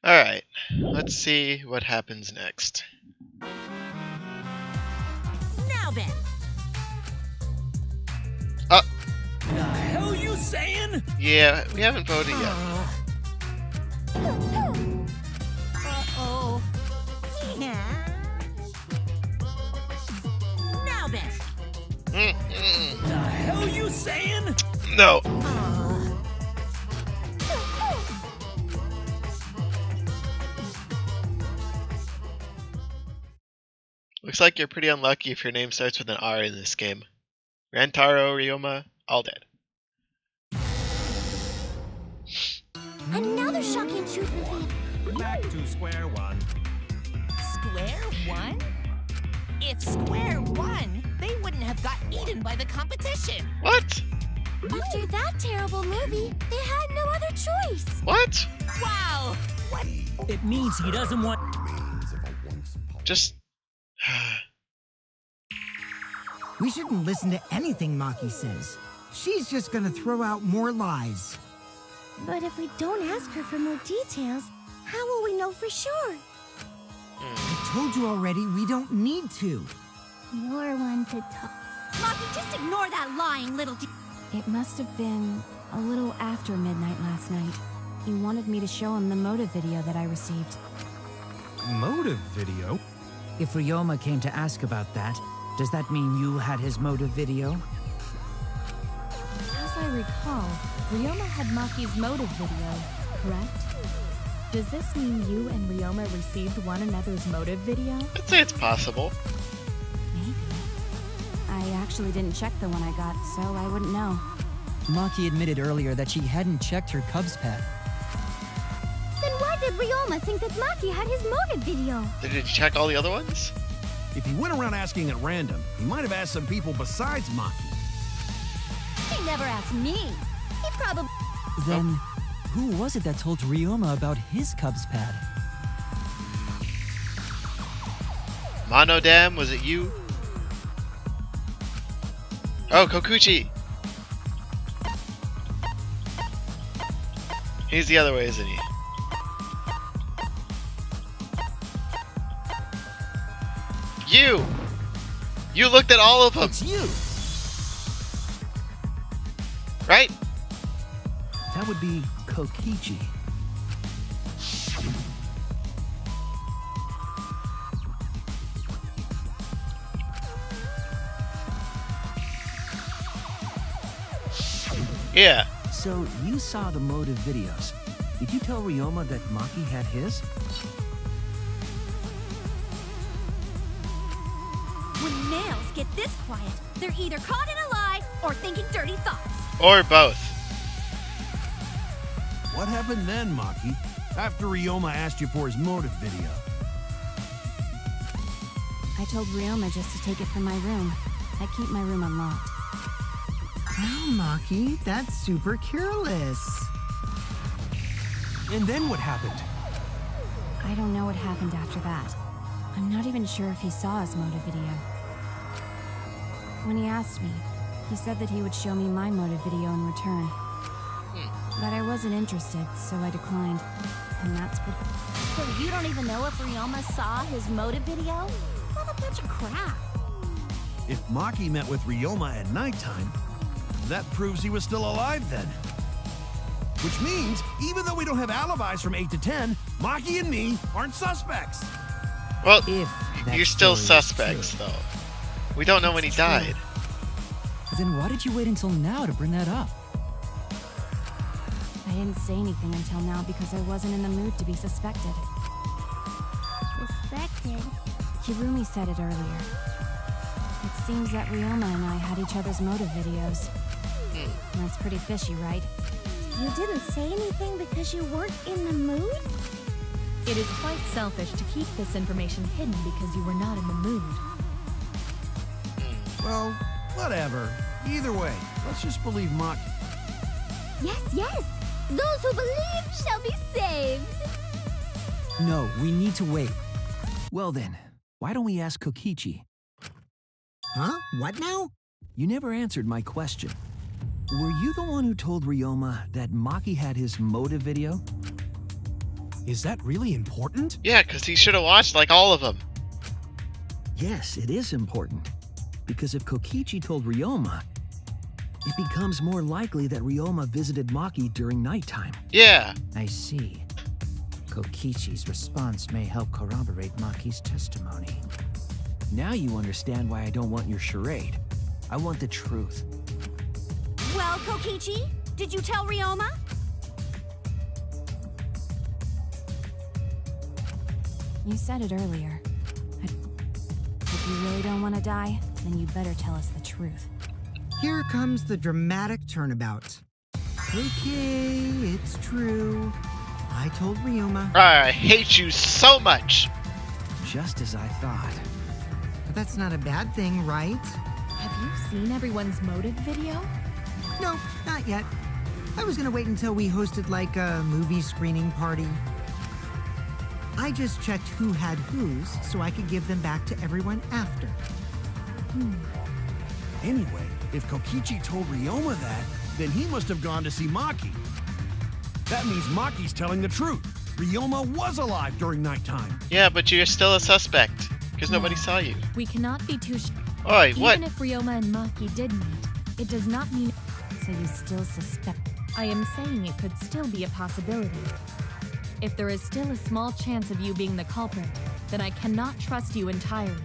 Alright, let's see what happens next. Now then. The hell you saying? Yeah, we haven't voted yet. Uh-oh. Yeah. Now then. The hell you saying? No. Looks like you're pretty unlucky if your name starts with an R in this game. Rantaro, Ryoma, all dead. Another shocking truth reveal. Back to square one. Square one? If square one, they wouldn't have got eaten by the competition. What? After that terrible movie, they had no other choice. What? Wow. What? It means he doesn't want. Just... We shouldn't listen to anything Maki says. She's just gonna throw out more lies. But if we don't ask her for more details, how will we know for sure? I told you already, we don't need to. You're one to talk. Maki, just ignore that lying little It must have been a little after midnight last night. He wanted me to show him the motive video that I received. Motive video? If Ryoma came to ask about that, does that mean you had his motive video? As I recall, Ryoma had Maki's motive video, correct? Does this mean you and Ryoma received one another's motive video? I'd say it's possible. Maybe. I actually didn't check the one I got, so I wouldn't know. Maki admitted earlier that she hadn't checked her Cubs pad. Then why did Ryoma think that Maki had his motive video? Did you check all the other ones? If he went around asking at random, he might have asked some people besides Maki. He never asked me. He probably... Then, who was it that told Ryoma about his Cubs pad? Monodam, was it you? Oh, Kokuchi! He's the other way, isn't he? You! You looked at all of them! It's you. Right? That would be Kokichi. Yeah. So you saw the motive videos. Did you tell Ryoma that Maki had his? When males get this quiet, they're either caught in a lie or thinking dirty thoughts. Or both. What happened then, Maki? After Ryoma asked you for his motive video? I told Ryoma just to take it from my room. I keep my room unlocked. Wow, Maki, that's super careless. And then what happened? I don't know what happened after that. I'm not even sure if he saw his motive video. When he asked me, he said that he would show me my motive video in return. But I wasn't interested, so I declined. And that's what... So you don't even know if Ryoma saw his motive video? What a bunch of crap. If Maki met with Ryoma at nighttime, that proves he was still alive then. Which means, even though we don't have alibis from 8 to 10, Maki and me aren't suspects. Well, If that you're still story is suspects, true. though. We don't know when he died. Then why did you wait until now to bring that up? I didn't say anything until now because I wasn't in the mood to be suspected. Suspected. Kirumi said it earlier. It seems that Ryoma and I had each other's motive videos. That's pretty fishy, right? You didn't say anything because you weren't in the mood? It is quite selfish to keep this information hidden because you were not in the mood. Well, whatever. Either way, let's just believe Maki. Yes, yes. Those who believe shall be saved. No, we need to wait. Well then, why don't we ask Kokichi? Huh? What now? You never answered my question. Were you the one who told Ryoma that Maki had his motive video? Is that really important? Yeah, because he should have watched like all of them. Yes, it is important. Because if Kokichi told Ryoma, it becomes more likely that Ryoma visited Maki during nighttime. Yeah. I see. Kokichi's response may help corroborate Maki's testimony. Now you understand why I don't want your charade. I want the truth. Well, Kokichi, did you tell Ryoma? You said it earlier. If you really don't want to die, then you better tell us the truth. Here comes the dramatic turnabout. Okay, it's true. I told Ryoma. I hate you so much. Just as I thought. But that's not a bad thing, right? Have you seen everyone's motive video? No, not yet. I was gonna wait until we hosted like a movie screening party. I just checked who had whose so I could give them back to everyone after. Anyway, if Kokichi told Ryoma that, then he must have gone to see Maki. That means Maki's telling the truth. Ryoma was alive during nighttime. Yeah, but you're still a suspect because nobody saw you. We cannot be too Oi, what? Even if Ryoma and Maki did meet, it does not mean so you still suspect. I am saying it could still be a possibility. If there is still a small chance of you being the culprit, then I cannot trust you entirely.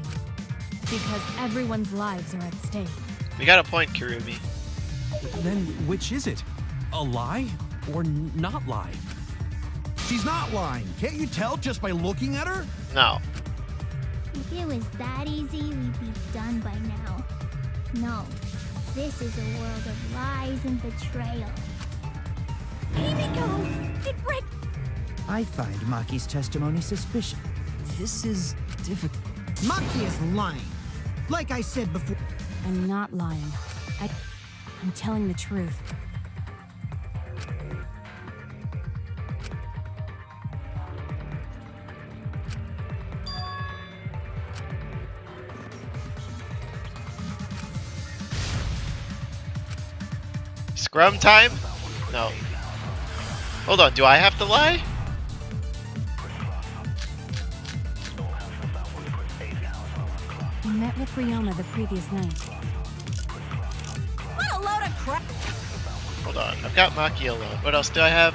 Because everyone's lives are at stake. You got a point, Kirumi. Then which is it? A lie or not lie? She's not lying. Can't you tell just by looking at her? No. If it was that easy, we'd be done by now. No, this is a world of lies and betrayal. Here we go! It breaks! I find Maki's testimony suspicious. This is difficult. Maki is lying. Like I said before. I'm not lying. I'm telling the truth. Scrum time? No. Hold on, do I have to lie? You met with Ryoma the previous night. What a load of crap! Hold on, I've got Maki alone. What else do I have?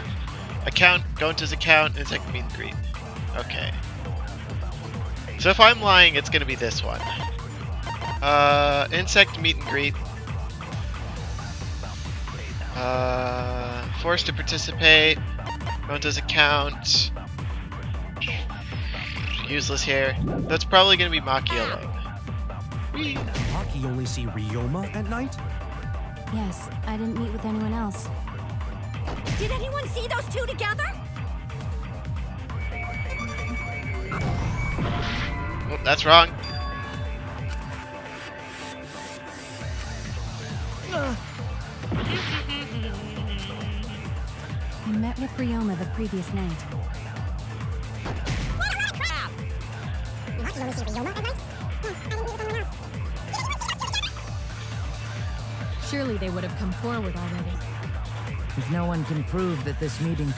Account, go into his account, insect meet and greet. Okay. So if I'm lying, it's gonna be this one. Insect meet and greet. Forced to participate. Go into his account. Useless here. That's probably gonna be Maki alone. Whee! Maki only see Ryoma at night? Yes, I didn't meet with anyone else. Did anyone see those two together? Oh, that's wrong. I met with Ryoma the previous night. What a crap! Surely they would have come forward already. If no one can prove that this meeting...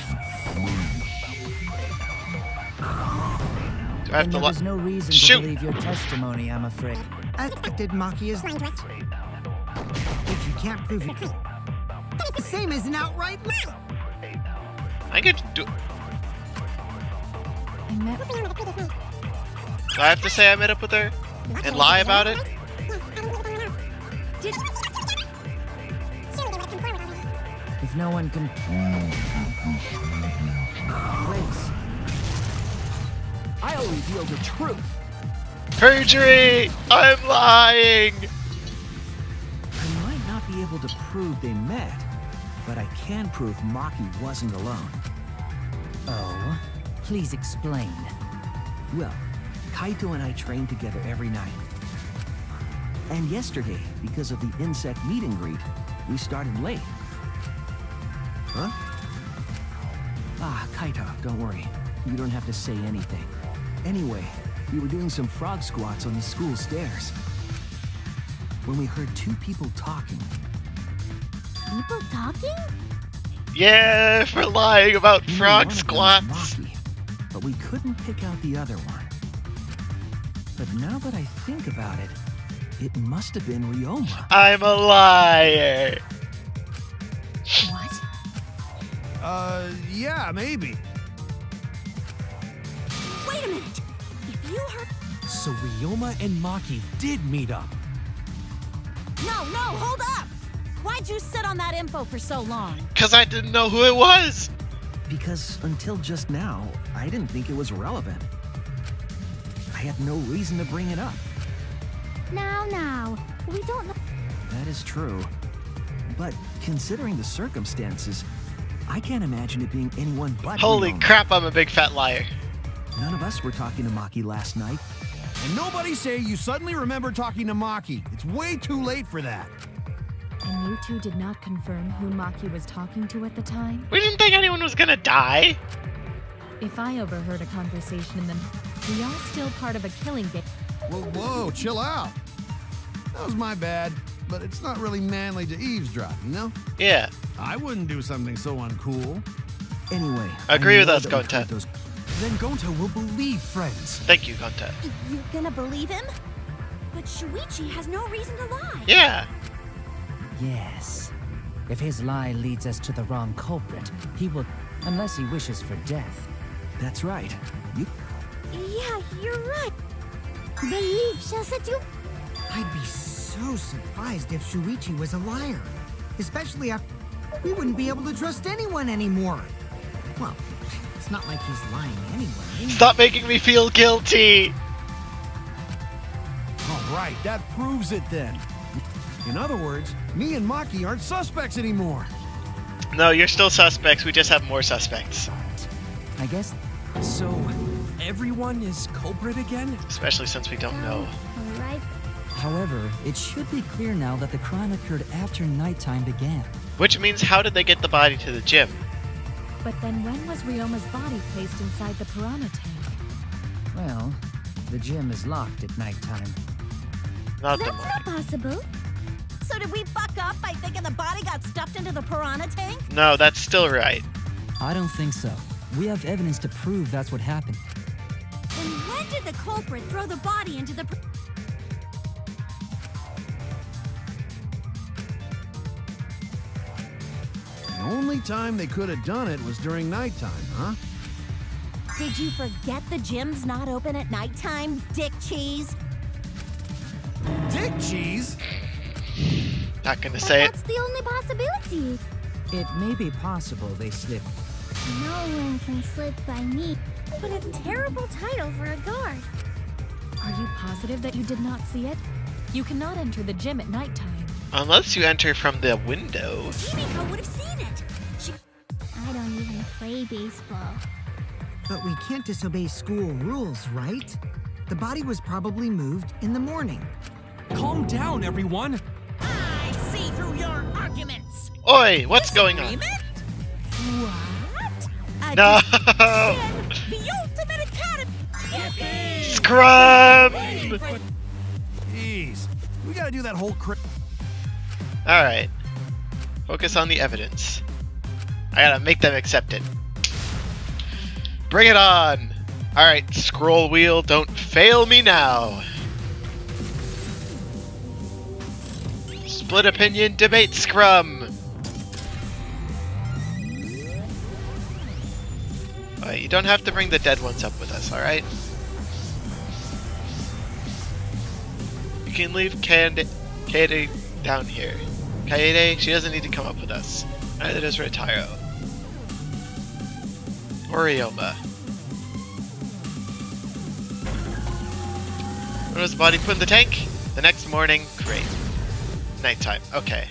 Do I have to there's no reason Shoot! to believe your testimony, I'm afraid. I expected Maki is... If you can't prove it... It's the same as an outright lie. I could do. I met Do I have to say I met up with her and lie about it? Did... If no one can... Please. I'll reveal the truth. Perjury! I'm lying! I might not be able to prove they met, but I can prove Maki wasn't alone. Oh, please explain. Well, Kaito and I trained together every night. And yesterday, because of the insect meet and greet, we started late. Huh? Ah, Kaito, don't worry. You don't have to say anything. Anyway, we were doing some frog squats on the school stairs when we heard two people talking. People talking? Yeah, for lying about You know, frog one of them was squats. Maki, but we couldn't pick out the other one. But now that I think about it, it must have been Ryoma. I'm a liar. What? Yeah, maybe. Wait a minute! If you heard... So Ryoma and Maki did meet up. No, hold up! Why'd you sit on that info for so long? Because I didn't know who it was. Because until just now, I didn't think it was relevant. I had no reason to bring it up. Now, we don't know. That is true. But considering the circumstances, I can't imagine it being anyone but Holy Ryoma. crap, I'm a big fat liar. None of us were talking to Maki last night. And nobody say you suddenly remember talking to Maki. It's way too late for that. And you two did not confirm who Maki was talking to at the time? We didn't think anyone was gonna die. If I overheard a conversation in them, we are still part of a killing game. Whoa, chill out. That was my bad, but it's not really manly to eavesdrop, you know? Yeah. I wouldn't do something so uncool. Anyway, Agree I with know us, that we Gonta. heard those- Then Gonta will believe friends. Thank you, Gonta. You're gonna believe him? But Shuichi has no reason to lie. Yeah. Yes. If his lie leads us to the wrong culprit, he will... unless he wishes for death. That's right. You Yeah, you're right. Believe shall set you. I'd be so surprised if Shuichi was a liar. Especially after we wouldn't be able to trust anyone anymore. Well, it's not like he's lying anyway. Stop making me feel guilty. All right, that proves it then. In other words, me and Maki aren't suspects anymore. No, you're still suspects. We just have more suspects. I guess... So, everyone is culprit again? Especially since we don't know. Alright. However, it should be clear now that the crime occurred after nighttime began. Which means, how did they get the body to the gym? But then when was Ryoma's body placed inside the piranha tank? Well, the gym is locked at nighttime. Not the That's morning. not possible. So did we fuck up by thinking the body got stuffed into the piranha tank? No, that's still right. I don't think so. We have evidence to prove that's what happened. Then when did the culprit throw the body into the... The only time they could have done it was during nighttime, huh? Did you forget the gym's not open at nighttime, dick cheese? Dick cheese? Not gonna But say it. that's the only possibility. It may be possible they slipped. No one can slip by me. What a terrible title for a guard. Are you positive that you did not see it? You cannot enter the gym at nighttime. Unless you enter from the window. Himiko would have seen it. I don't even play baseball. But we can't disobey school rules, right? The body was probably moved in the morning. Calm down, everyone. I see through your arguments. Oi, what's going on? What? A No! decision, the ultimate academy. Yippee! Scrum! Jeez. We gotta do that whole Alright. Focus on the evidence. I gotta make them accept it. Bring it on! Alright, scroll wheel, don't fail me now! Split opinion, debate scrum! Alright, you don't have to bring the dead ones up with us, alright? You can leave Kaede down here. Kaede, she doesn't need to come up with us. Neither does Retaro. Or Ryoma. When was the body put in the tank? The next morning. Great. Nighttime. Okay.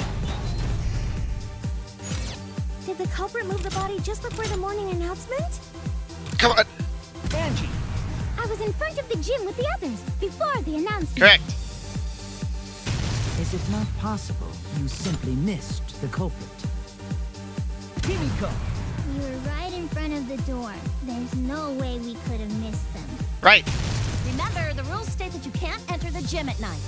Did the culprit move the body just before the morning announcement? Come on! Angie! I was in front of the gym with the others before the announcement. Correct! Is it not possible you simply missed the culprit? Himiko! You were right in front of the door. There's no way we could have missed them. Right! Remember, the rules state that you can't enter the gym at night.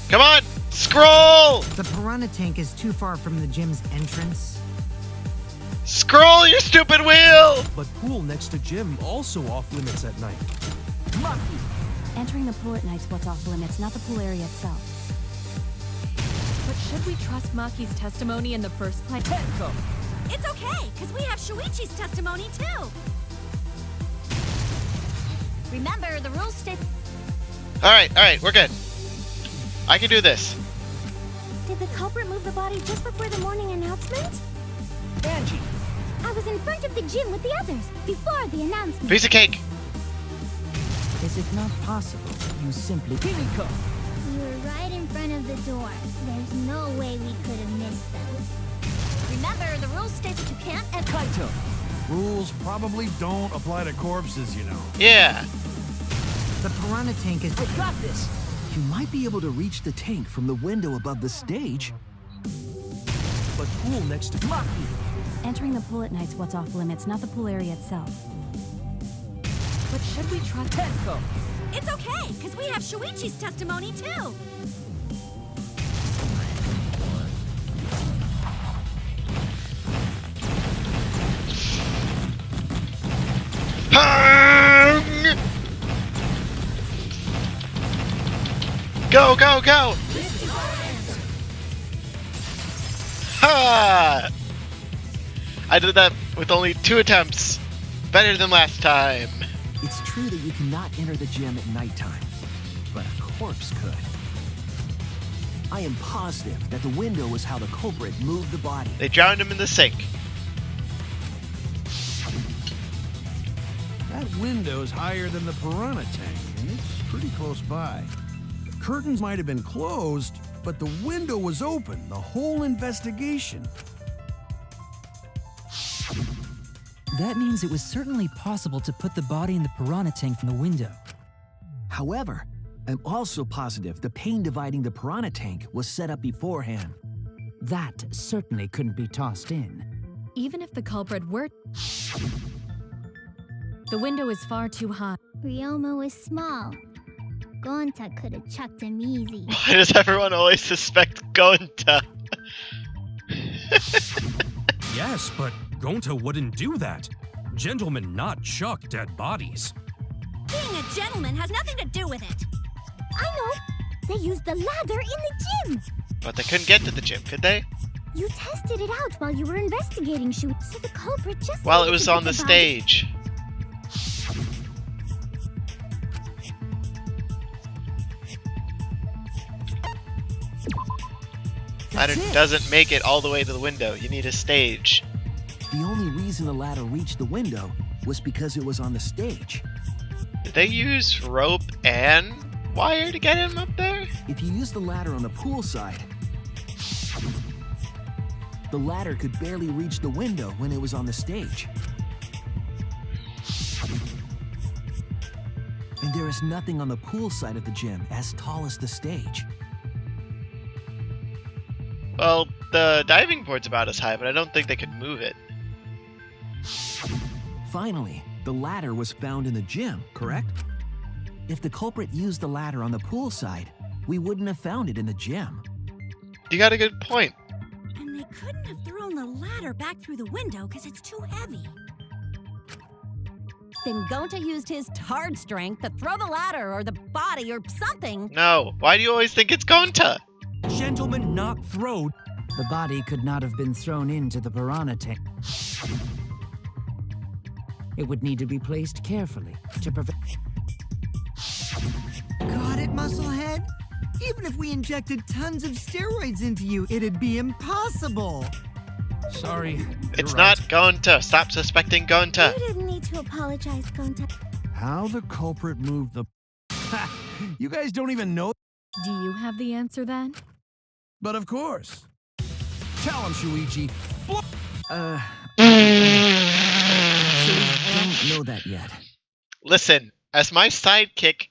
Come on! Scroll! The piranha tank is too far from the gym's entrance. Scroll your stupid wheel! But pool next to gym also off limits at night. Entering the pool at night's what's off limits, not the pool area itself. But should we trust Maki's testimony in the first place? It's okay, because we have Shuichi's testimony too. Remember, the rules state. Alright, we're good. I can do this. Did the culprit move the body just before the morning announcement? Angie, I was in front of the gym with the others before the announcement. Piece of cake. Is it not possible you simply... Kimiko! We were right in front of the door. There's no way we could have missed them. Remember, the rules state that you can't enter. Kaito. Rules probably don't apply to corpses, you know. Yeah. The piranha tank is... I got this! You might be able to reach the tank from the window above the stage. But pool next to Maki! Entering the pool at night's what's off limits, not the pool area itself. But should we trust... Tenko! It's okay, because we have Shuichi's testimony too. Go, go, go! Ha! I did that with only 2 attempts. Better than last time. It's true that you cannot enter the gym at nighttime, but a corpse could. I am positive that the window was how the culprit moved the body. They drowned him in the sink. That window's higher than the piranha tank, and it's pretty close by. The curtains might have been closed, but the window was open the whole investigation. That means it was certainly possible to put the body in the piranha tank from the window. However, I'm also positive the pane dividing the piranha tank was set up beforehand. That certainly couldn't be tossed in. Even if the culprit were... The window is far too high. Ryoma was small. Gonta could have chucked him easy. Why does everyone always suspect Gonta? Yes, but Gonta wouldn't do that. Gentlemen not chuck dead bodies. Being a gentleman has nothing to do with it. I know! They used the ladder in the gym! But they couldn't get to the gym, could they? You tested it out while you were investigating, Shu, so the culprit just... While it needed was to on put the body- stage. Ladder doesn't make it all the way to the window. You need a stage. The only reason the ladder reached the window was because it was on the stage. Did they use rope and wire to get him up there? If you use the ladder on the pool side, the ladder could barely reach the window when it was on the stage. And there is nothing on the pool side of the gym as tall as the stage. Well, the diving board's about as high, but I don't think they could move it. Finally, the ladder was found in the gym, correct? If the culprit used the ladder on the pool side, we wouldn't have found it in the gym. You got a good point. And they couldn't have thrown the ladder back through the window because it's too heavy. Then Gonta used his tard strength to throw the ladder or the body or something. No, why do you always think it's Gonta? Gentlemen not throw. The body could not have been thrown into the piranha tank. It would need to be placed carefully to prevent... Got it, Musclehead? Even if we injected tons of steroids into you, it'd be impossible. Sorry. It's you're not right. Gonta. Stop suspecting Gonta. You didn't need to apologize, Gonta. How the culprit moved the... You guys don't even know... Do you have the answer then? But of course. Tell him, Shuichi. So we don't know that yet. Listen, as my sidekick,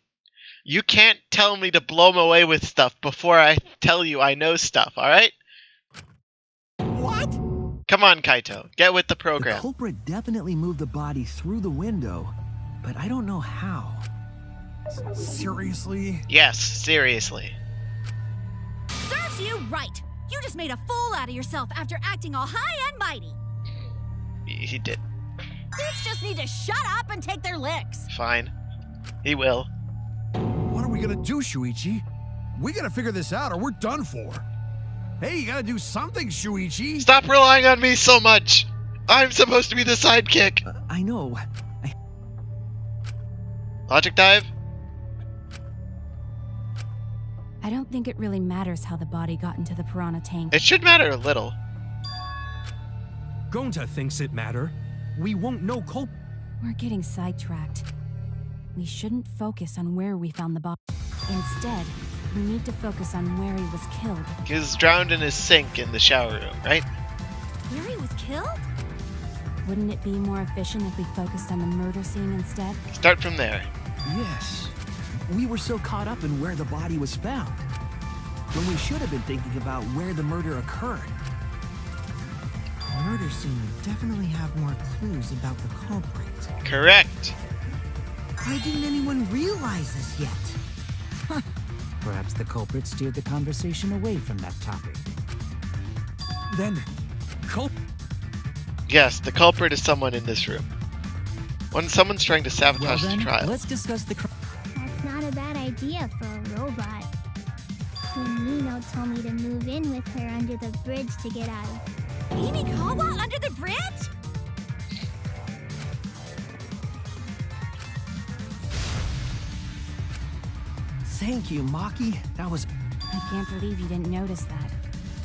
you can't tell me to blow him away with stuff before I tell you I know stuff, alright? What? Come on, Kaito. Get with the The program. culprit definitely moved the body through the window, but I don't know how. Seriously? Yes, seriously. Serves you right. You just made a fool out of yourself after acting all high and mighty. He did. Dudes just need to shut up and take their licks. Fine. He will. What are we gonna do, Shuichi? We gotta figure this out or we're done for. Hey, you gotta do something, Shuichi. Stop relying on me so much! I'm supposed to be the sidekick! I know. Logic dive? I don't think it really matters how the body got into the piranha tank. It should matter a little. Gonta thinks it matter. We won't know culprit. We're getting sidetracked. We shouldn't focus on where we found the body. Instead, we need to focus on where he was killed. He was drowned in his sink in the shower room, right? Where he was killed? Wouldn't it be more efficient if we focused on the murder scene instead? Start from there. Yes. We were so caught up in where the body was found, when we should have been thinking about where the murder occurred. The murder scene would definitely have more clues about the culprit. Correct. Why didn't anyone realize this yet? Perhaps the culprit steered the conversation away from that topic. Then, Yes, the culprit is someone in this room. When someone's trying to Well sabotage then, the trial. let's discuss the That's not a bad idea for a robot. When Nino told me to move in with her under the bridge to get out of... Imikawa under the bridge? Thank you, Maki. That was... I can't believe you didn't notice that.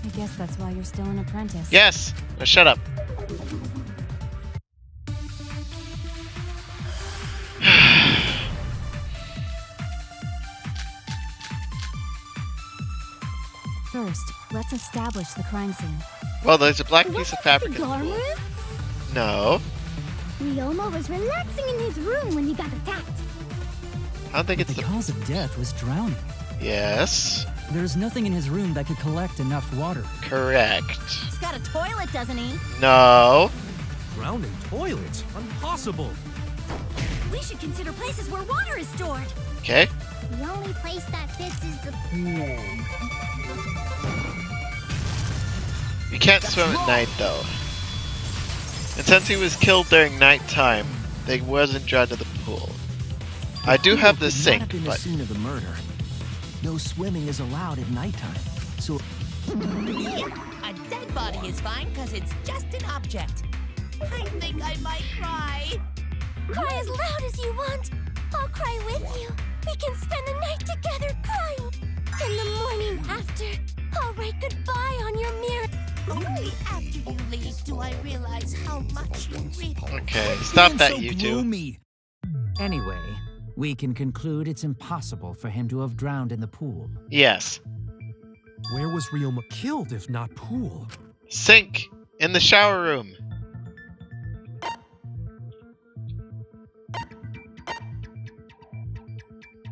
I guess that's why you're still an apprentice. Yes! Now shut up. First, let's establish the crime scene. Well, there's a black piece of fabric in the dorm pool. room? No. Ryoma was relaxing in his room when he got attacked. I don't think it's The the... cause of death was drowning. Yes. There's nothing in his room that could collect enough water. Correct. He's got a toilet, doesn't he? No. drowning toilets? Impossible. We should consider places where water is stored. Okay. The only place that fits is the pool. You can't swim at night, though. And since he was killed during nighttime, they wasn't drawn to the pool. I do have the Could not have sink, been the but scene of the murder. No swimming is allowed at nighttime. So A dead body is fine because it's just an object. I think I might cry. Cry as loud as you want. I'll cry with you. We can spend the night together crying. And the morning after, I'll write goodbye on your mirror. Only after you leave do I realize how much you really... okay, stop Being that, so you two. gloomy. Anyway, we can conclude it's impossible for him to have drowned in the pool. Yes. Where was Ryoma killed if not pool? Sink in the shower room.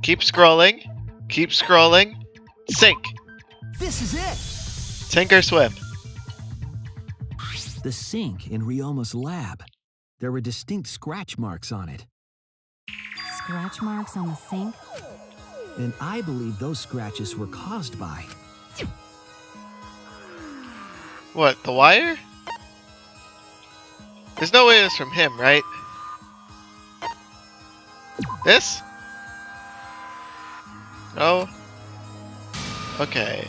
Keep scrolling. Keep scrolling. Sink. this is it. Sink or swim. The sink in Ryoma's lab. There were distinct scratch marks on it. Scratch marks on the sink? And I believe those scratches were caused by... What, the wire? There's no way it's from him, right? This? No? Okay.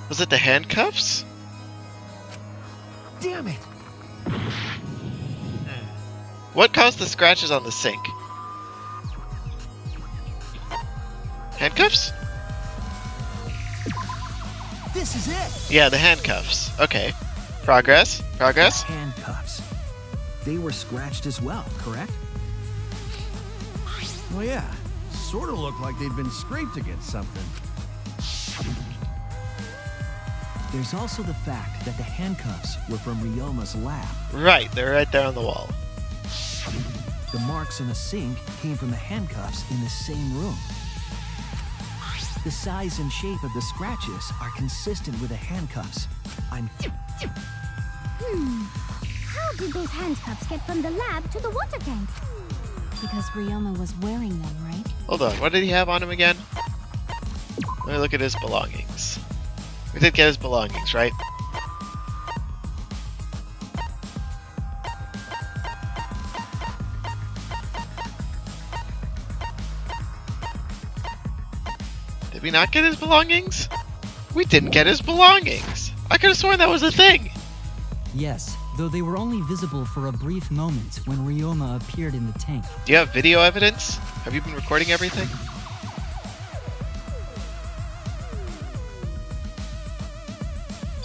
Was it the handcuffs? Damn it! What caused the scratches on the sink? Handcuffs? This is it! Yeah, the handcuffs. Okay. Progress. Progress. Handcuffs. They were scratched as well, correct? Well, yeah. Sort of looked like they'd been scraped against something. There's also the fact that the handcuffs were from Ryoma's lab. Right, they're right there on the wall. The marks on the sink came from the handcuffs in the same room. The size and shape of the scratches are consistent with the handcuffs. How did those handcuffs get from the lab to the water tank? Because Ryoma was wearing them, right? Hold on, what did he have on him again? Let me look at his belongings. We did get his belongings, right? Did we not get his belongings? We didn't get his belongings. I could have sworn that was a thing. Yes, though they were only visible for a brief moment when Ryoma appeared in the tank. Do you have video evidence? Have you been recording everything?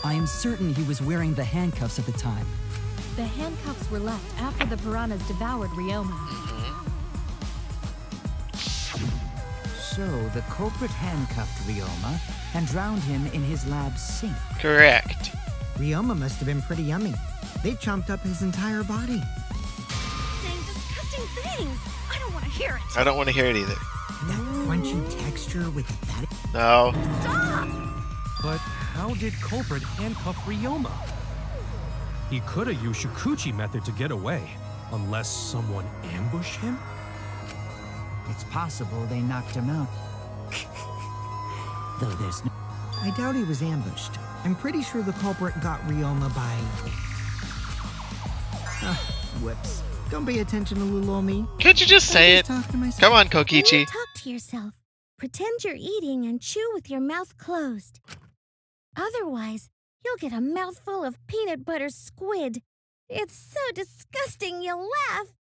I am certain he was wearing the handcuffs at the time. The handcuffs were left after the piranhas devoured Ryoma. So the culprit handcuffed Ryoma and drowned him in his lab's sink. Correct. Ryoma must have been pretty yummy. They chomped up his entire body. Saying disgusting things. I don't want to hear it. I don't want to hear it either. That crunchy texture with the fatty. No. Stop! But how did culprit handcuff Ryoma? He could have used Shikuchi method to get away, unless someone ambushed him? It's possible they knocked him out. Though there's no... I doubt he was ambushed. I'm pretty sure the culprit got Ryoma by... whoops. Don't pay attention to little old me. Can't you just say it? Talk to myself. Come on, Kokichi. Talk to yourself. Pretend you're eating and chew with your mouth closed. Otherwise, you'll get a mouthful of peanut butter squid. It's so disgusting you'll laugh.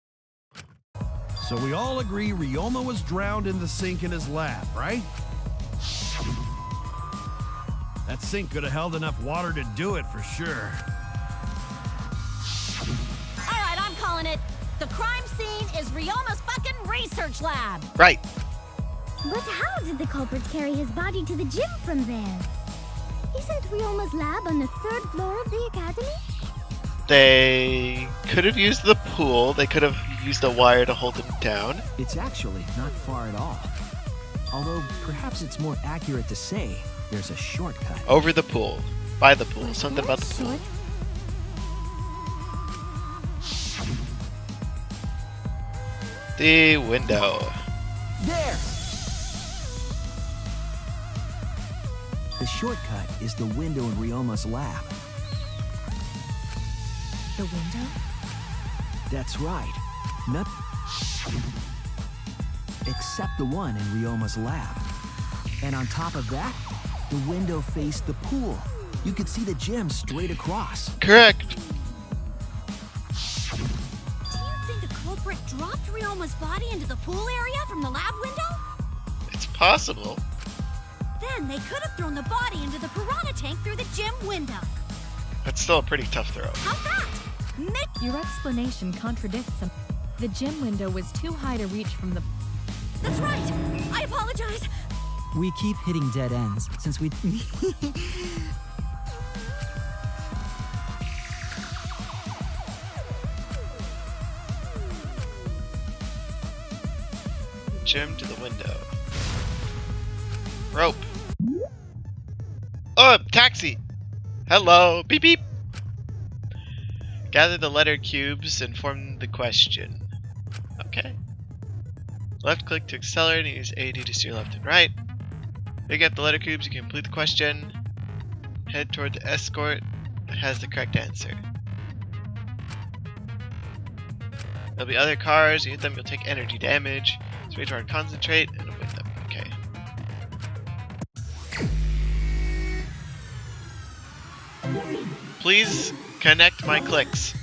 So we all agree Ryoma was drowned in the sink in his lab, right? That sink could have held enough water to do it for sure. All right, I'm calling it. The crime scene is Ryoma's fucking research lab. Right. But how did the culprit carry his body to the gym from there? Isn't Ryoma's lab on the 3rd floor of the academy? They could have used the pool. They could have used a wire to hold him down. It's actually not far at all. Although perhaps it's more accurate to say there's a shortcut. Over the pool. By the pool. Something about the pool. The window. There! The shortcut is the window in Ryoma's lab. The window? That's right. Except the one in Ryoma's lab. And on top of that, the window faced the pool. You could see the gym straight across. Correct. Do you think the culprit dropped Ryoma's body into the pool area from the lab window? It's possible. Then they could have thrown the body into the piranha tank through the gym window. That's still a pretty tough throw. How's that? Your explanation contradicts some. The gym window was too high to reach from the... That's right. I apologize. We keep hitting dead ends since we... Gym to the window. Rope. Oh, taxi! Hello! Beep beep! Gather the letter cubes and form the question. Okay. Left click to accelerate and use AD to steer left and right. Pick up the letter cubes, you can complete the question. Head toward the escort that has the correct answer. There'll be other cars, you hit them, you'll take energy damage. Switch hard, concentrate, and avoid them. Okay. Please connect my clicks.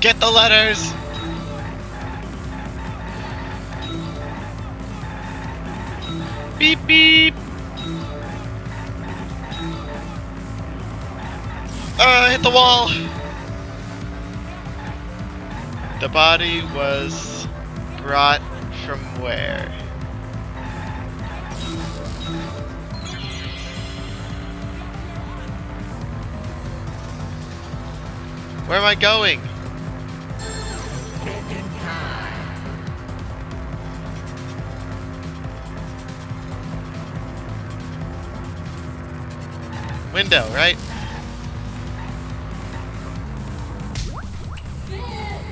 Get the letters! Beep beep! Hit the wall! The body was brought from where? Where am I going? Window, right?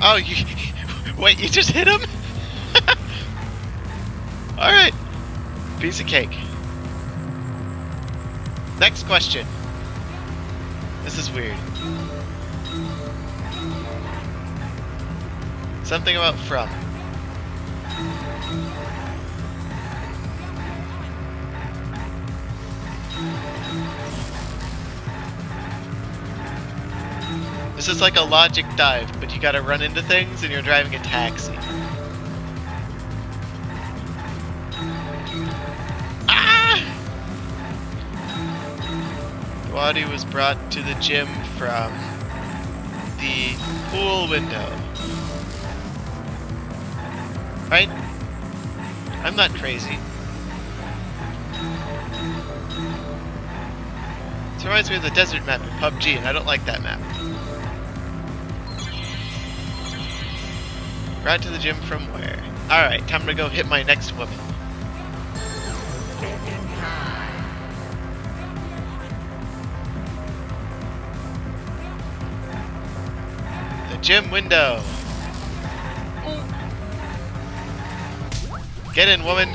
Oh, you wait, you just hit him? Alright. Piece of cake. Next question. This is weird. Something about from. This is like a logic dive, but you gotta run into things and you're driving a taxi. Ah! Wadi was brought to the gym from the pool window. Right? I'm not crazy. This reminds me of the desert map in PUBG, and I don't like that map. Brought to the gym from where? Alright, time to go hit my next woman. The gym window. Get in, woman.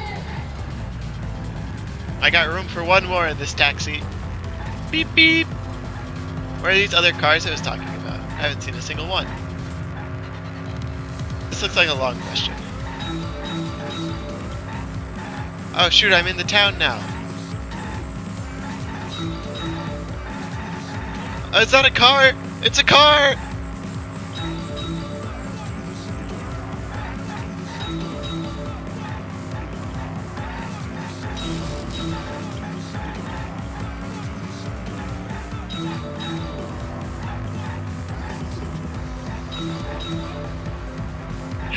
I got room for one more in this taxi. Beep beep. Where are these other cars I was talking about? I haven't seen a single one. This looks like a long question. Oh shoot, I'm in the town now. Oh, it's not a car! It's a car!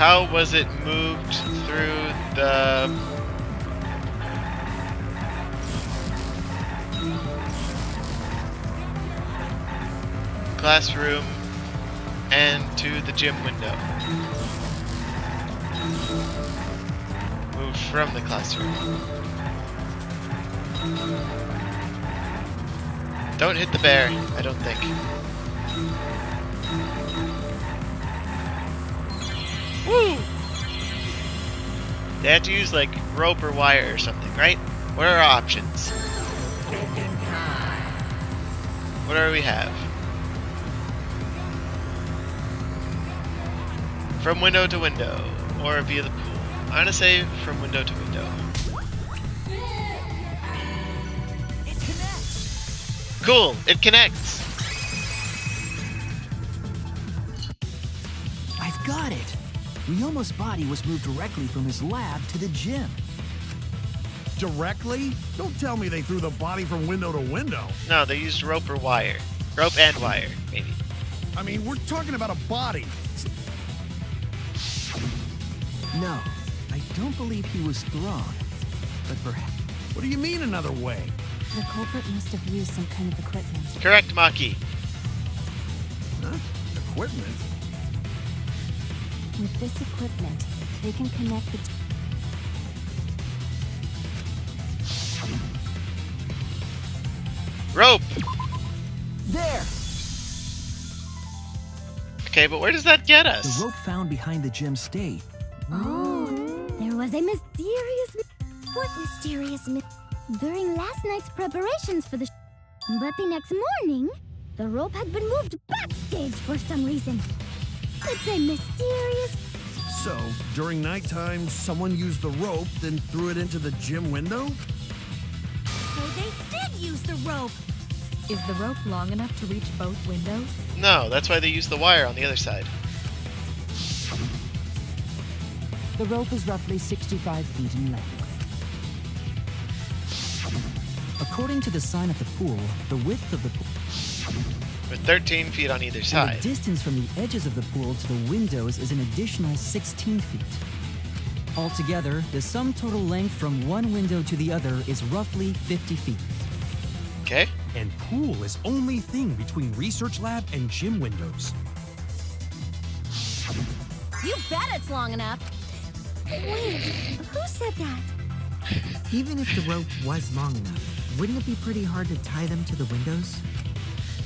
How was it moved through the classroom and to the gym window? Moved from the classroom. Don't hit the bear, I don't think. Woo! They have to use like rope or wire or something, right? What are our options? What do we have? From window to window, or via the pool. I'm gonna say from window to window. It connects. Cool, it connects. I've got it. Ryoma's body was moved directly from his lab to the gym. Directly? Don't tell me they threw the body from window to window. No, they used rope or wire. Rope and wire, maybe. I mean, we're talking about a body. No, I don't believe he was thrown. But perhaps... What do you mean another way? The culprit must have used some kind of equipment. Correct, Maki. Huh? Equipment? With this equipment, they can connect the Rope! There! Okay, but where does that get us? The rope found behind the gym stayed. Oh, there was a mysterious... What mysterious... During last night's preparations for the but the next morning, the rope had been moved backstage for some reason. It's a mysterious... So, during nighttime, someone used the rope, then threw it into the gym window? So they did use the rope. Is the rope long enough to reach both windows? No, that's why they use the wire on the other side. The rope is roughly 65 feet in length. According to the sign at the pool, the width of the pool... With 13 feet on either And side. the distance from the edges of the pool to the windows is an additional 16 feet. Altogether, the sum total length from one window to the other is roughly 50 feet. Okay. And pool is only thing between research lab and gym windows. You bet it's long enough. Wait, who said that? Even if the rope was long enough, wouldn't it be pretty hard to tie them to the windows?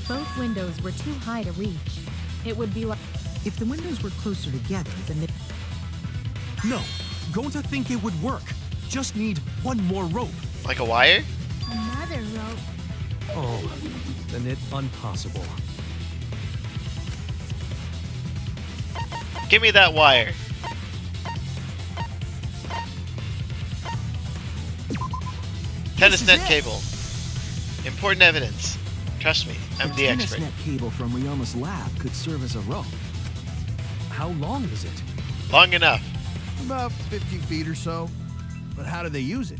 Both windows were too high to reach. It would be like... If the windows were closer together, then they... No, going to think it would work. Just need one more rope. Like a wire? Another rope. Oh, then it's impossible. Give me that wire. Tennis net cable. Important evidence. Trust me, I'm the expert. The tennis net cable from Ryoma's lab could serve as a rope. How long is it? Long enough. About 50 feet or so. But how do they use it?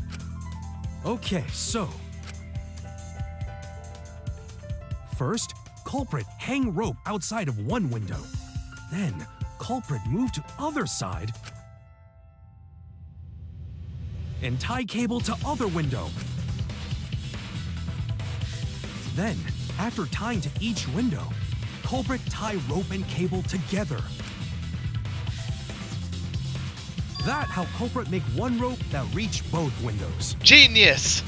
Okay, so... First, culprit hang rope outside of one window. Then, culprit move to other side and tie cable to other window. Then, after tying to each window, culprit tie rope and cable together. That how culprit make one rope that reach both windows. Genius!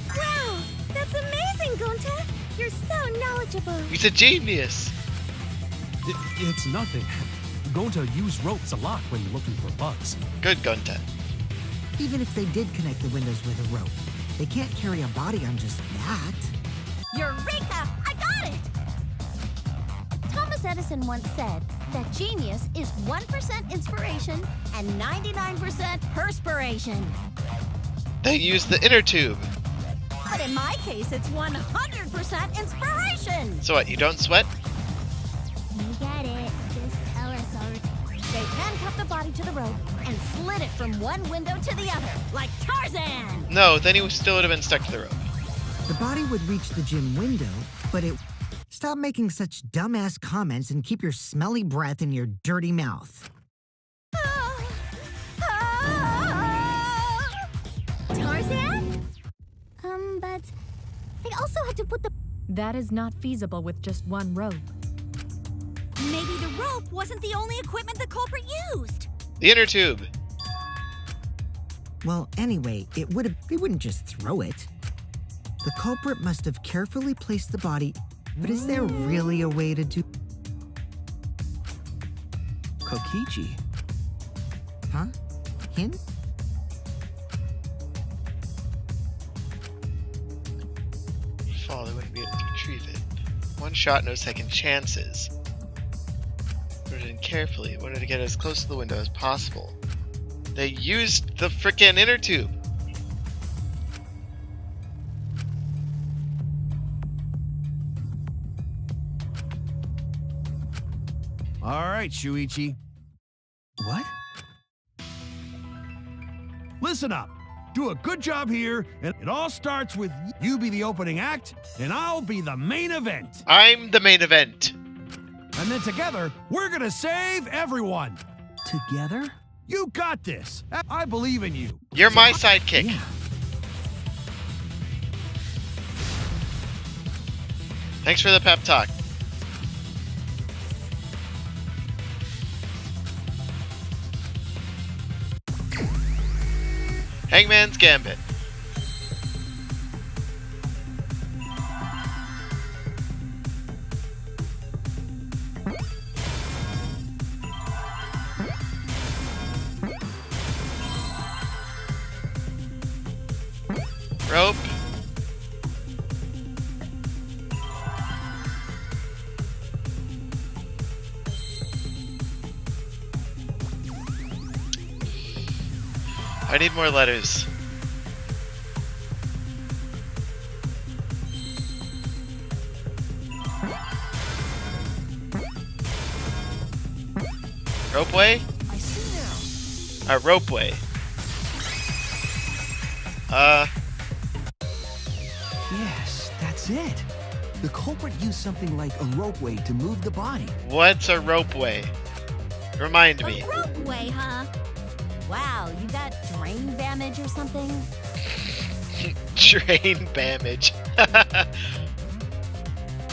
Wow, that's amazing, Gonta. You're so knowledgeable. He's a genius! It's nothing. Gonta use ropes a lot when looking for bugs. Good, Gonta. Even if they did connect the windows with a rope, they can't carry a body on just that. Eureka! I got it! Thomas Edison once said that genius is 1% inspiration and 99% perspiration. They use the inner tube. But in my case, it's 100% inspiration. So what, you don't sweat? You got it. Just tell us already. They handcuffed the body to the rope and slid it from one window to the other, like Tarzan. No, then he still would have been stuck to the rope. The body would reach the gym window, but it... Stop making such dumbass comments and keep your smelly breath in your dirty mouth. Tarzan? But they also had to put the... That is not feasible with just one rope. Maybe the rope wasn't the only equipment the culprit used. The inner tube. Well, anyway, they wouldn't just throw it. The culprit must have carefully placed the body, but is there really a way to do... Kokichi. Huh? Him? Fall, they wouldn't be able to retrieve it. One shot, no second chances. Put it in carefully, wanted to get as close to the window as possible. They used the frickin' inner tube. All right, Shuichi. What? Listen up. Do a good job here, and it all starts with you be the opening act, and I'll be the main event. I'm the main event. And then together, we're gonna save everyone. Together? You got this. I believe in you. You're my sidekick. Yeah. Thanks for the pep talk. Hangman's Gambit. Rope. I need more letters. Ropeway? I see now. Ropeway. Yes, that's it. The culprit used something like a ropeway to move the body. What's a ropeway? Remind me. A ropeway, huh? Wow, you got drain damage or something? Drain damage.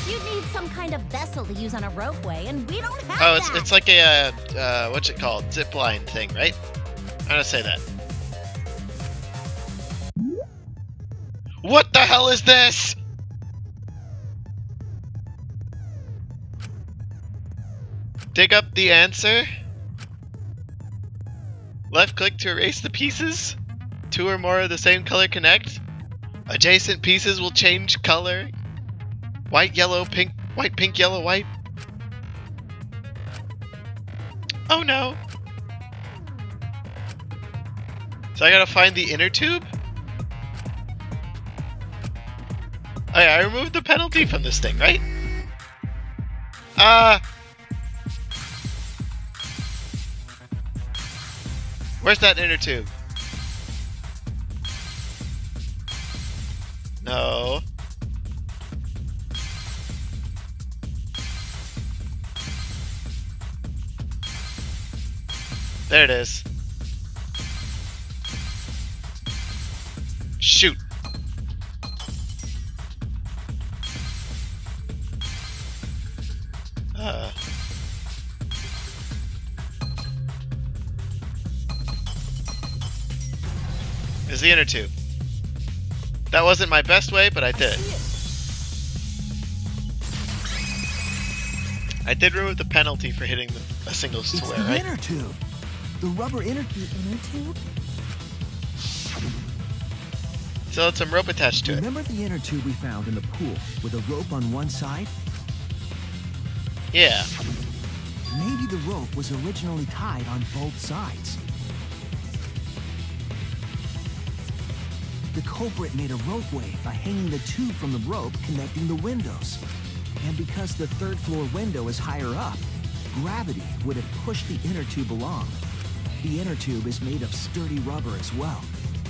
You'd need some kind of vessel to use on a ropeway, and we don't have that. It's like a what's it called? Zip line thing, right? I'm gonna say that. What the hell is this? Dig up the answer. Left click to erase the pieces. Two or more of the same color connect. Adjacent pieces will change color. White, yellow, pink, white, pink, yellow, white. Oh no. So I gotta find the inner tube? Oh yeah, I removed the penalty from this thing, right? Where's that inner tube? No. There it is. Shoot. Is the inner tube. That wasn't my best way, but I did. I did remove the penalty for hitting a single square, it's the right? inner tube. The rubber inner tube. So it's some rope attached to it. Remember the inner tube we found in the pool with a rope on one side? Yeah. Maybe the rope was originally tied on both sides. The culprit made a ropeway by hanging the tube from the rope connecting the windows. And because the third floor window is higher up, gravity would have pushed the inner tube along. The inner tube is made of sturdy rubber as well.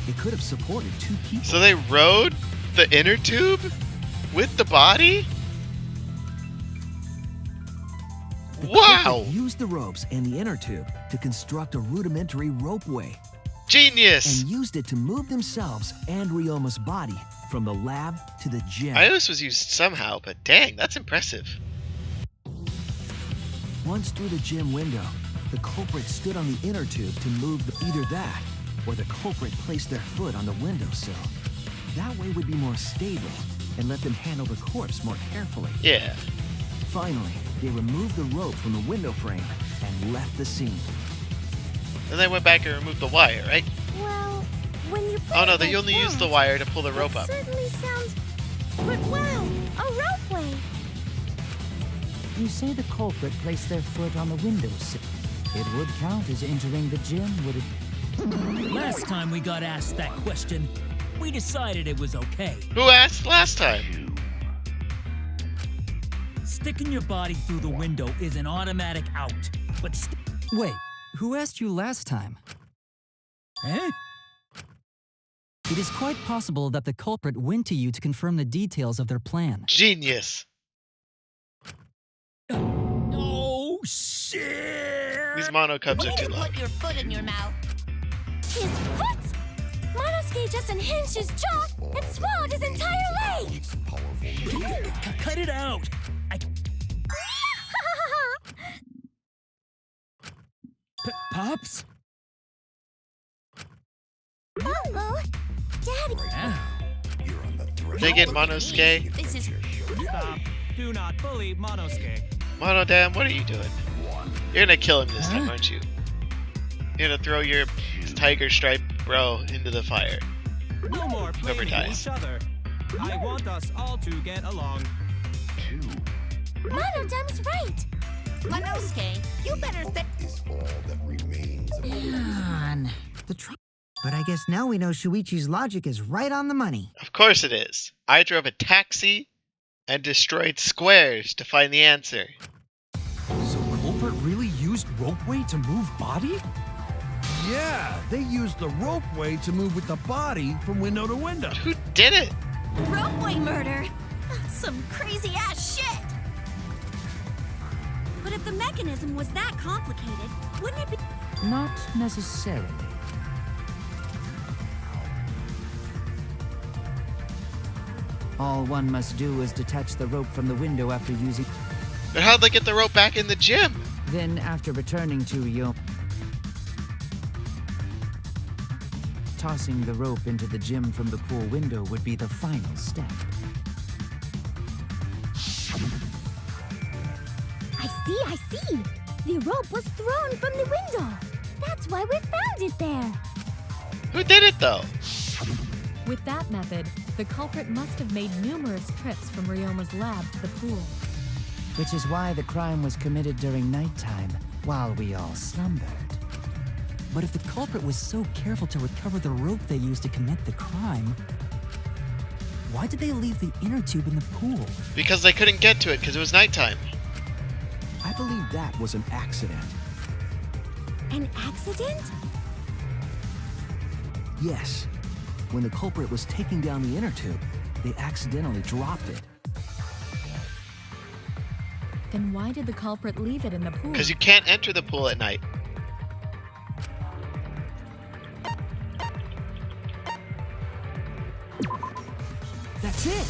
It could have supported two people. So they rode the inner tube with the body? The Wow! culprit used the ropes and the inner tube to construct a rudimentary ropeway. Genius! And used it to move themselves and Ryoma's body from the lab to the gym. I know this was used somehow, but dang, that's impressive. Once through the gym window, the culprit stood on the inner tube to move either that, or the culprit placed their foot on the windowsill. That way would be more stable and let them handle the corpse more carefully. Yeah. Finally, they removed the rope from the window frame and left the scene. Then they went back and removed the wire, right? Well, when you put Oh no, it they like only used the that, wire to pull the it rope up. certainly sounds... But wow, a ropeway! You say the culprit placed their foot on the windowsill. It would count as entering the gym, would it? Last time we got asked that question, we decided it was okay. Who asked last time? Sticking your body through the window is an automatic out, but Wait, who asked you last time? Eh? It is quite possible that the culprit went to you to confirm the details of their plan. Genius. Oh, shit! These mono cubs are too low. Put your foot in your mouth. His foot? Monosuke just unhinged his jaw and swallowed his entire leg! Cut it out! Pops? Uh-oh! Daddy! Dig it, Monosuke. This is... Stop. Do not bully Monosuke. Mono Dam, what are you doing? You're gonna kill him this time, aren't you? You're gonna throw your tiger stripe bro into the fire. No more Whoever blaming dies. each other. I want us all to get along. Monodam's right! Monosuke, you better think... Man, but I guess now we know Shuichi's logic is right on the money. Of course it is. I drove a taxi and destroyed squares to find the answer. So culprit really used ropeway to move body? Yeah, they used the ropeway to move with the body from window to window. Who did it? Ropeway murder! Some crazy-ass shit! But if the mechanism was that complicated, wouldn't it be... Not necessarily. All one must do is detach the rope from the window after using... But how'd they get the rope back in the gym? Then, after returning to Ryoma... Tossing the rope into the gym from the pool window would be the final step. I see! The rope was thrown from the window! That's why we found it there! Who did it though? With that method, The culprit must have made numerous trips from Ryoma's lab to the pool. Which is why the crime was committed during nighttime, while we all slumbered. But if the culprit was so careful to recover the rope they used to commit the crime, why did they leave the inner tube in the pool? Because they couldn't get to it because it was nighttime. I believe that was an accident. An accident? Yes. When the culprit was taking down the inner tube, they accidentally dropped it. Then why did the culprit leave it in the pool? Because you can't enter the pool at night. That's it!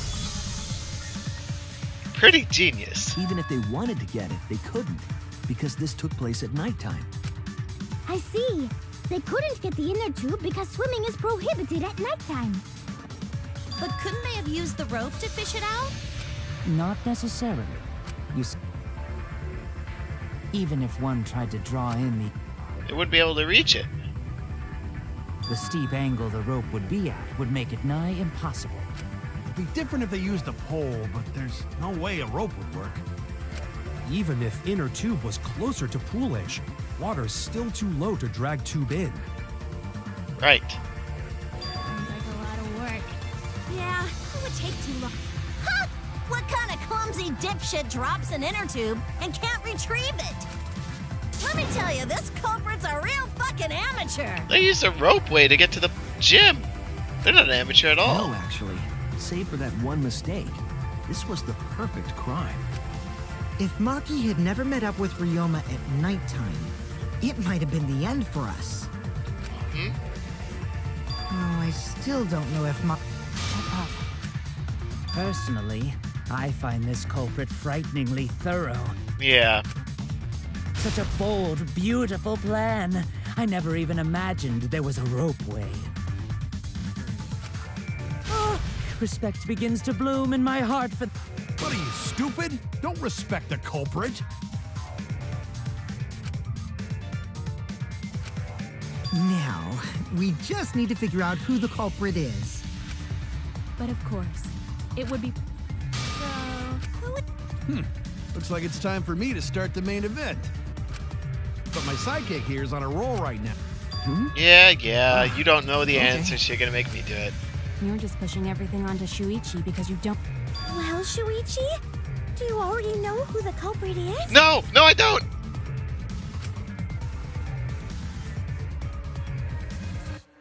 Pretty genius. Even if they wanted to get it, they couldn't, because this took place at nighttime. I see. They couldn't get the inner tube because swimming is prohibited at nighttime. But couldn't they have used the rope to fish it out? Not necessarily. Even if one tried to draw in They wouldn't be able to reach it. the steep angle the rope would be at would make it nigh impossible. It'd be different if they used a pole, but there's no way a rope would work. Even if inner tube was closer to pool edge, water's still too low to drag tube in. Right. Sounds like a lot of work. Yeah, it would take too long. Ha! What kind of clumsy dipshit drops an inner tube and can't retrieve it? Let me tell you, this culprit's a real fucking amateur. They used a ropeway to get to the gym. They're not an amateur at all. No, actually. Save for that one mistake, this was the perfect crime. If Maki had never met up with Ryoma at nighttime, it might have been the end for us. Hmm? Oh, I still don't know if Maki... Shut up. Personally, I find this culprit frighteningly thorough. Yeah. Such a bold, beautiful plan. I never even imagined there was a ropeway. Oh, respect begins to bloom in my heart for... What are you, stupid? Don't respect the culprit. Now, we just need to figure out who the culprit is. But of course, it would be... So, who would... Looks like it's time for me to start the main event. But my sidekick here is on a roll right now. Yeah, you don't know the answers, you're gonna make me do it. You're just pushing everything onto Shuichi because you don't... Well, Shuichi, do you already know who the culprit is? No, I don't!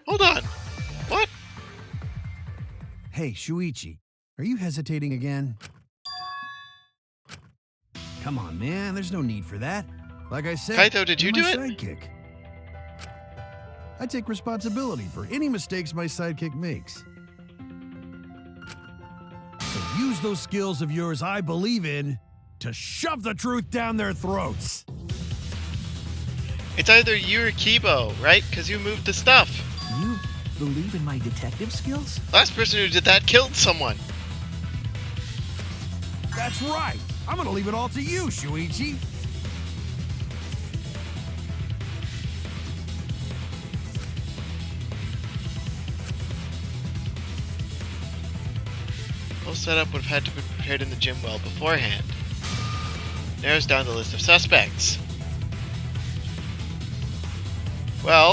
Hold on. What? Hey, Shuichi, are you hesitating again? Come on, man, there's no need for that. Like I said, Kaito, did you you're do my it? sidekick. I take responsibility for any mistakes my sidekick makes. So use those skills of yours I believe in to shove the truth down their throats. It's either you or Kibo, right? Because you moved the stuff. You believe in my detective skills? Last person who did that killed someone. That's right. I'm gonna leave it all to you, Shuichi. Whole setup would have had to be prepared in the gym well beforehand. Narrows down the list of suspects. Well,